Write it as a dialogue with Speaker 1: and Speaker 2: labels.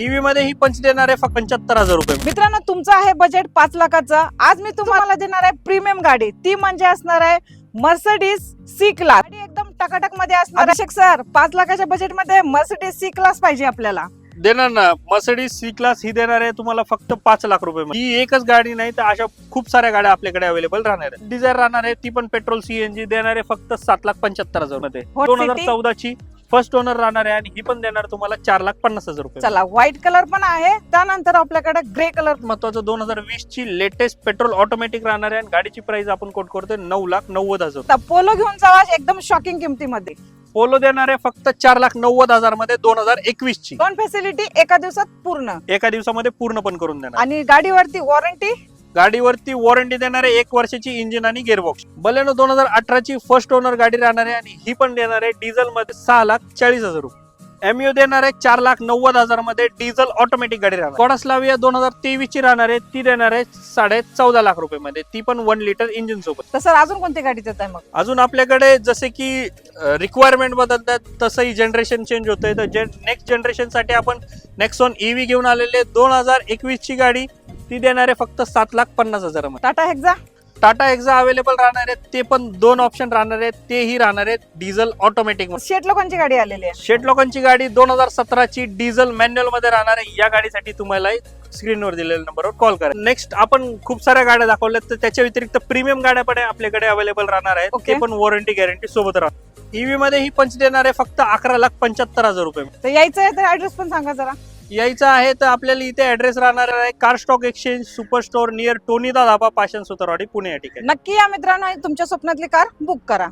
Speaker 1: EV मध्ये ही पंच देणार आहे फक्त 75,000 रुपये.
Speaker 2: मित्रांनो, तुमचं आहे बजेट 5 लाखाचं. आज मी तुम्हाला देणार आहे प्रीमियम गाडी. ती म्हणजे असणार आहे मर्सिडीज सी क्लास. गाडी एकदम टकाटक मध्ये असणार. अभिषेक सर, 5 लाखाच्या बजेट मध्ये मर्सिडीज सी क्लास पाहिजे आपल्याला.
Speaker 1: देणार ना. मर्सिडीज सी क्लास ही देणार आहे तुम्हाला फक्त 5 लाख रुपये. ही एकच गाडी नाही तर अशा खूप साऱ्या गाड्या आपल्याकडे अवेलेबल राहणार आहे. डिझायर राहणार आहे ती पण पेट्रोल सीएनजी देणार आहे फक्त 7,75,000 मध्ये.
Speaker 2: Hot
Speaker 1: 2014 ची फर्स्ट ओनर राहणार आहे आणि ही पण देणार तुम्हाला 4,50,000 रुपये.
Speaker 2: चला, व्हाईट कलर पण आहे. त्यानंतर आपल्याकडे ग्रे कलर.
Speaker 1: महत्वाचं 2020 ची लेटेस्ट पेट्रोल ऑटोमॅटिक राहणार आहे आणि गाडीची प्राइस आपण कोट करतोय 9,90,000.
Speaker 2: पोलो घेऊन जावा एकदम शॉकिंग किमतीमध्ये.
Speaker 1: पोलो देणार आहे फक्त 4,90,000 मध्ये 2021 ची.
Speaker 2: दोन फॅसिलिटी एका दिवसात पूर्ण.
Speaker 1: एका दिवसामध्ये पूर्ण पण करून देणार.
Speaker 2: आणि गाडीवरती वॉरंटी.
Speaker 1: गाडीवरती वॉरंटी देणार आहे 1 वर्षाची इंजिन आणि गेअरबॉक्स. बलेनो 2018 ची फर्स्ट ओनर गाडी राहणार आहे आणि ही पण देणार आहे डिझेल मध्ये 6,40,000 रुपये. एमयू देणार आहे 4,90,000 मध्ये डिझेल ऑटोमॅटिक गाडी राहणार. स्कॉडा स्लाविया 2023 ची राहणार आहे. ती देणार आहे 14.5 लाख रुपये मध्ये. ती पण 1 लिटर इंजिन सोबत.
Speaker 2: तसं अजून कोणती गाडी देत आहे मग?
Speaker 1: अजून आपल्याकडे जसे की रिक्वायरमेंट बदलतात तसंही जनरेशन चेंज होतंय. तर नेक्स्ट जनरेशन साठी आपण नेक्सॉन ईव्ही घेऊन आलेले 2021 ची गाडी. ती देणार आहे फक्त 7,50,000 मध्ये.
Speaker 2: टाटा हेक्सा.
Speaker 1: टाटा एक्झा अवेलेबल राहणार आहे. ते पण 2 ऑप्शन राहणार आहेत. तेही राहणार आहेत डिझेल ऑटोमॅटिक.
Speaker 2: शेट लोकांची गाडी आलेली आहे.
Speaker 1: शेट लोकांची गाडी 2017 ची डिझेल मॅन्युअल मध्ये राहणार आहे. या गाडीसाठी तुम्हाला स्क्रीनवर दिलेल्या नंबरवर कॉल करा. नेक्स्ट आपण खूप साऱ्या गाड्या दाखवल्यात तर त्याच्या व्यतिरिक्त प्रीमियम गाड्या पण आपल्याकडे अवेलेबल राहणार आहेत.
Speaker 2: Okay.
Speaker 1: ते पण वॉरंटी गॅरंटी सोबत राहणार. ईव्ही मध्ये ही पंच देणार आहे फक्त 11,75,000 रुपये.
Speaker 2: तर यायचं आहे तर ऍड्रेस पण सांगा जरा.
Speaker 1: यायचं आहे तर आपल्याला इथे ऍड्रेस राहणार आहे car stock exchange super store near Tonida dhaba, Pashan Sutarwadi, Pune या ठिकाणी.
Speaker 2: नक्की या मित्रांनो, तुमच्या स्वप्नातली कार बुक करा.